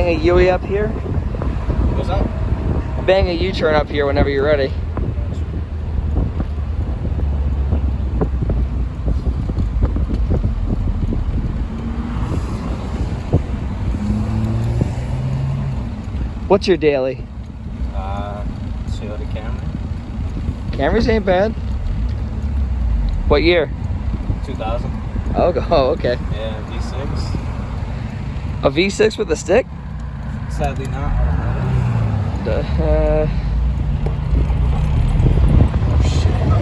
bang a U-turn up here? What's up? Bang a U-turn up here whenever you're ready. What's your daily? Toyota Camry. Camrys ain't bad. What year? 2000. Oh, okay. Yeah, V6. A V6 with a stick? Sadly not. Oh shit.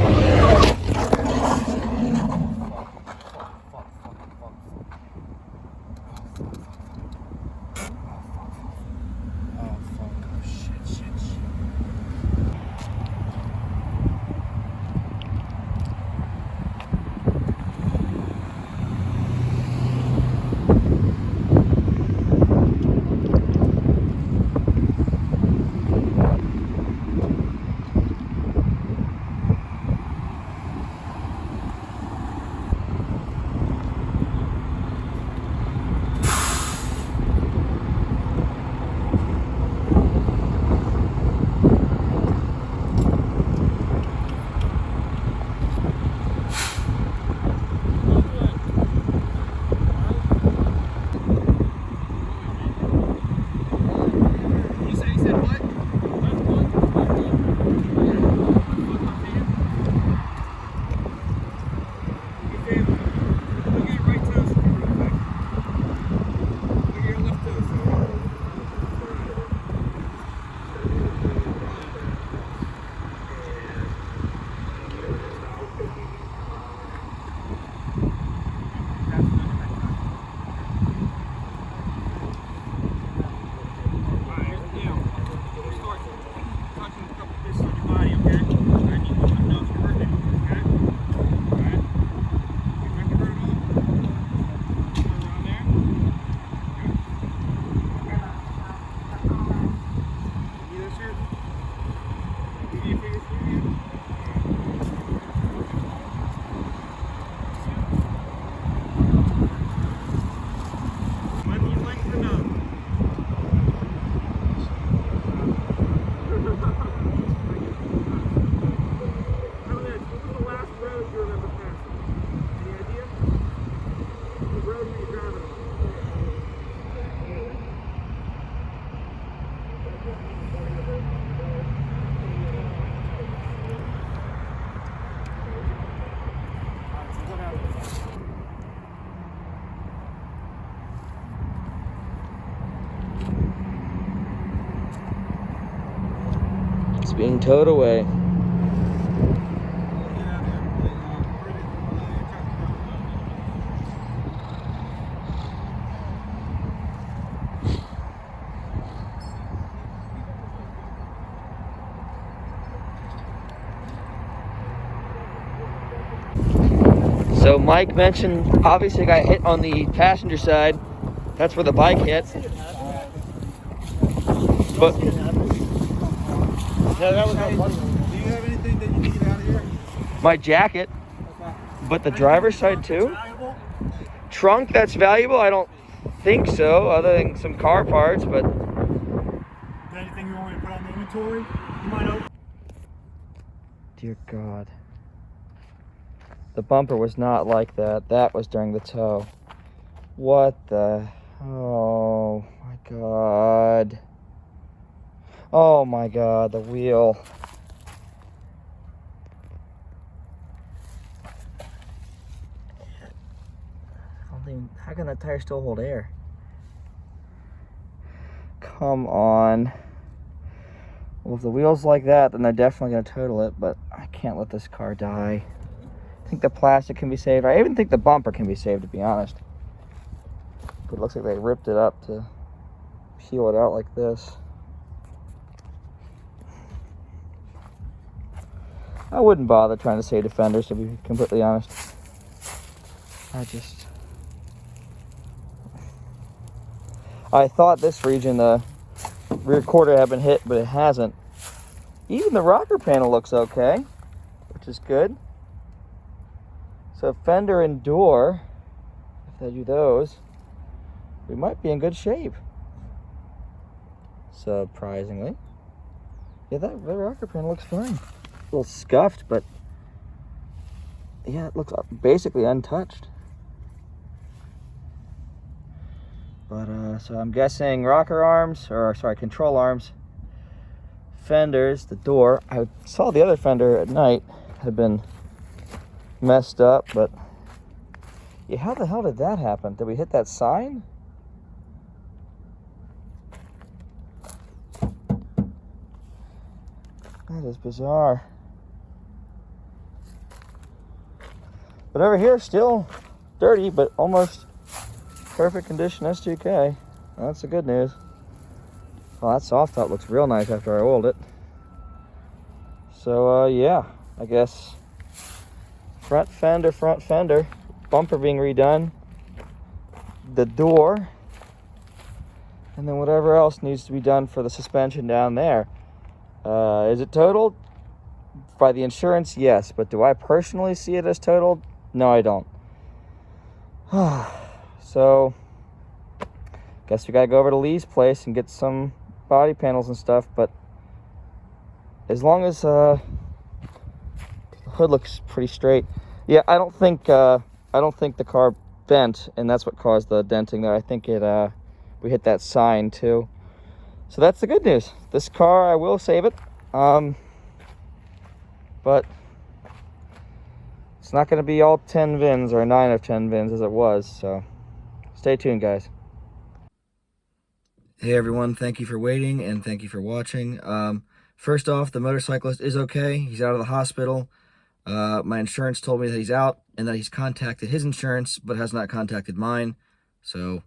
It's being towed away. So Mike mentioned, obviously got hit on the passenger side. That's where the bike hit. But Yeah, that was no fun. Do you have anything that you need out of here? my jacket, but the driver's side too? Trunk that's valuable? I don't think so, other than some car parts, but... Is there anything you want me to put on the inventory? You might open. Dear God. The bumper was not like that. That was during the tow. What the... Oh my God. Oh my God, the wheel. How can that tire still hold air? Come on. Well, if the wheel's like that, then they're definitely going to total it, but I can't let this car die. I think the plastic can be saved. I even think the bumper can be saved, to be honest. But it looks like they ripped it up to peel it out like this. I wouldn't bother trying to save defenders, to be completely honest. I thought this region, the rear quarter had been hit, but it hasn't. Even the rocker panel looks okay, which is good. So fender and door, if they do those, we might be in good shape. surprisingly. Yeah, that rocker panel looks fine. A little scuffed, but yeah, it looks basically untouched. But so I'm guessing rocker arms, or sorry, control arms, fenders, the door. I saw the other fender at night had been messed up, but yeah, how the hell did that happen? Did we hit that sign? That is bizarre. But over here, still dirty, but almost perfect condition S2K. That's the good news. Well, that soft top looks real nice after I oiled it. So, yeah, I guess front fender, bumper being redone, the door, and then whatever else needs to be done for the suspension down there. Is it totaled? By the insurance, yes. But do I personally see it as totaled? No, I don't. So, guess we gotta go over to Lee's place and get some body panels and stuff. But as long as the hood looks pretty straight, yeah, I don't think the car bent, and that's what caused the denting there. I think it we hit that sign too. So that's the good news. This car, I will save it. But it's not going to be all 10 VINs or 9 of 10 VINs as it was. So stay tuned, guys. Hey, everyone. Thank you for waiting, and thank you for watching. First off, the motorcyclist is okay. He's out of the hospital. My insurance told me that he's out and that he's contacted his insurance, but has not contacted mine. So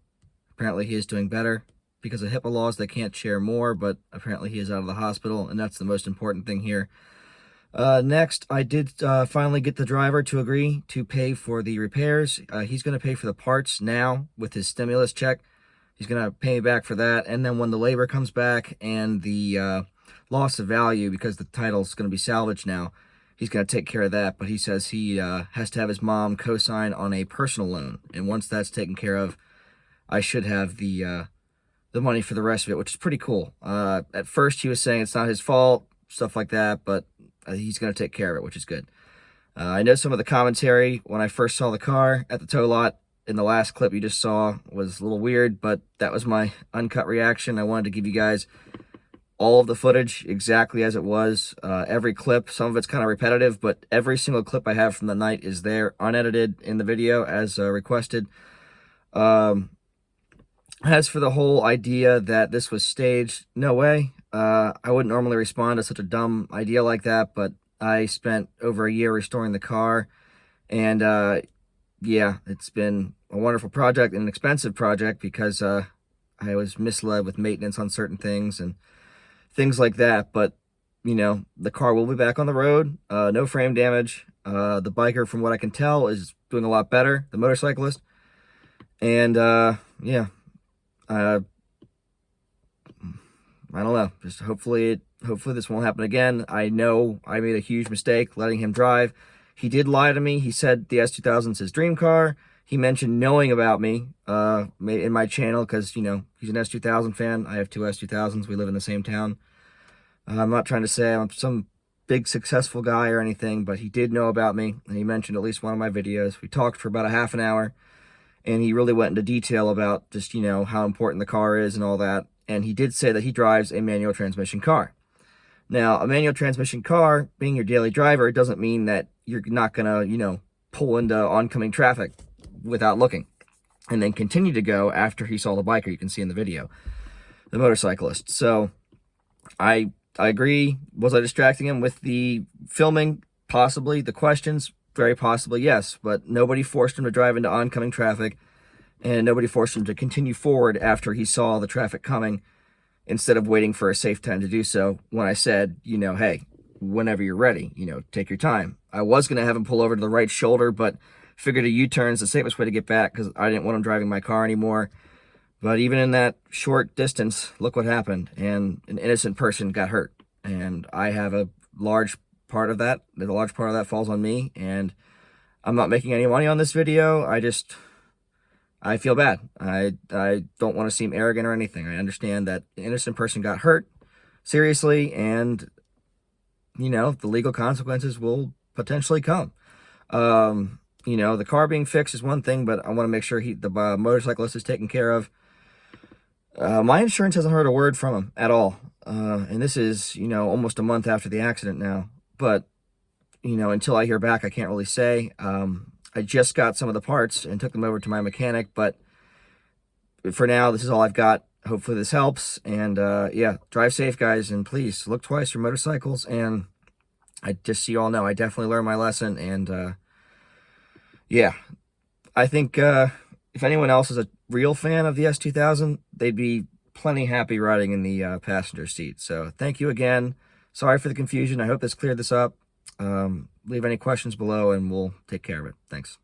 apparently he is doing better. Because of HIPAA laws, they can't share more, but apparently he is out of the hospital, and that's the most important thing here. Next, I did finally get the driver to agree to pay for the repairs. He's going to pay for the parts now with his stimulus check. He's going to pay me back for that, and then when the labor comes back and the loss of value, because the title's going to be salvaged now, he's going to take care of that, but he says he has to have his mom co-sign on a personal loan, and once that's taken care of, I should have the money for the rest of it, which is pretty cool. At first, he was saying it's not his fault, stuff like that, but he's going to take care of it, which is good. I know some of the commentary when I first saw the car at the tow lot in the last clip you just saw was a little weird, but that was my uncut reaction. I wanted to give you guys all of the footage exactly as it was. Every clip, some of it's kind of repetitive, but every single clip I have from the night is there, unedited in the video as requested. As for the whole idea that this was staged, no way. I wouldn't normally respond to such a dumb idea like that, but I spent over a year restoring the car, and yeah, it's been a wonderful project, an expensive project, because I was misled with maintenance on certain things and things like that, but, you know, the car will be back on the road, no frame damage. The biker, from what I can tell, is doing a lot better, the motorcyclist, and yeah. I don't know. Just hopefully this won't happen again. I know I made a huge mistake letting him drive. He did lie to me. He said the S2000 is his dream car. He mentioned knowing about me in my channel because, you know, he's an S2000 fan. I have 2 S2000s. We live in the same town. I'm not trying to say I'm some big successful guy or anything, but he did know about me, and he mentioned at least one of my videos. We talked for about a half an hour. And he really went into detail about just, you know, how important the car is and all that. And he did say that he drives a manual transmission car. Now, a manual transmission car, being your daily driver, doesn't mean that you're not going to, you know, pull into oncoming traffic without looking. And then continue to go after he saw the biker, you can see in the video, the motorcyclist. So, I agree. Was I distracting him with the filming? Possibly. The questions? Very possibly, yes, but nobody forced him to drive into oncoming traffic, and nobody forced him to continue forward after he saw the traffic coming, instead of waiting for a safe time to do so, when I said, you know, hey, whenever you're ready, you know, take your time. I was going to have him pull over to the right shoulder, but figured a U-turn is the safest way to get back, because I didn't want him driving my car anymore. But even in that short distance, look what happened, and an innocent person got hurt, and I have a large part of that. A large part of that falls on me, and I'm not making any money on this video. I just, I feel bad. I don't want to seem arrogant or anything. I understand that an innocent person got hurt seriously, and, you know, the legal consequences will potentially come. You know, the car being fixed is one thing, but I want to make sure the motorcyclist is taken care of. My insurance hasn't heard a word from him at all. And this is, you know, almost a month after the accident now. But, you know, until I hear back, I can't really say. I just got some of the parts and took them over to my mechanic, but for now, this is all I've got. Hopefully this helps. And yeah, drive safe, guys, and please look twice for motorcycles. And I just so you all know, I definitely learned my lesson. And yeah, I think if anyone else is a real fan of the S2000, they'd be plenty happy riding in the passenger seat. So thank you again. Sorry for the confusion. I hope this cleared this up. Leave any questions below and we'll take care of it. Thanks.